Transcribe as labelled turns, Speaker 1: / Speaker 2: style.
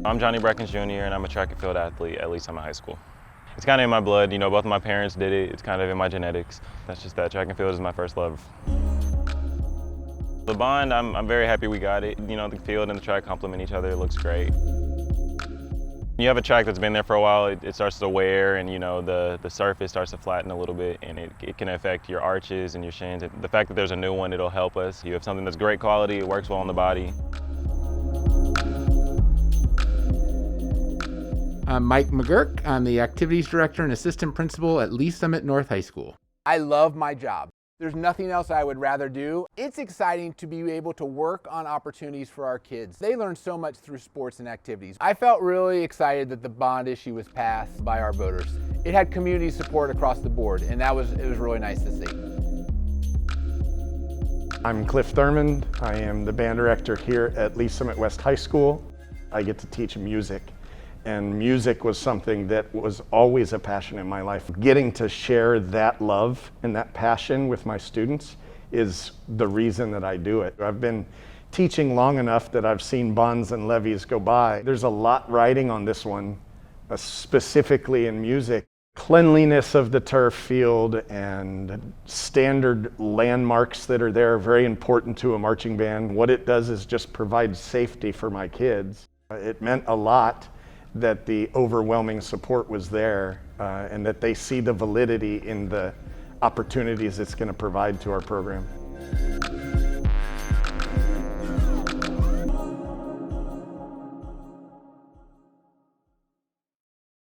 Speaker 1: I'm Johnny Breckens Jr. and I'm a track and field athlete at Lee Summit High School. It's kind of in my blood, you know, both of my parents did it. It's kind of in my genetics. That's just that. Track and field is my first love. The bond, I'm very happy we got it. You know, the field and the track complement each other. It looks great. You have a track that's been there for a while, it starts to wear, and you know, the surface starts to flatten a little bit, and it can affect your arches and your shins. The fact that there's a new one, it'll help us. You have something that's great quality, it works well on the body.
Speaker 2: I'm Mike McGurk. I'm the Activities Director and Assistant Principal at Lee Summit North High School.
Speaker 3: I love my job. There's nothing else I would rather do. It's exciting to be able to work on opportunities for our kids. They learn so much through sports and activities. I felt really excited that the bond issue was passed by our voters. It had community support across the board, and it was really nice to see.
Speaker 4: I'm Cliff Thurmond. I am the band director here at Lee Summit West High School. I get to teach music. And music was something that was always a passion in my life. Getting to share that love and that passion with my students is the reason that I do it. I've been teaching long enough that I've seen bonds and levees go by. There's a lot riding on this one, specifically in music. Cleanliness of the turf field and standard landmarks that are there are very important to a marching band. What it does is just provide safety for my kids. It meant a lot that the overwhelming support was there and that they see the validity in the opportunities it's going to provide to our program.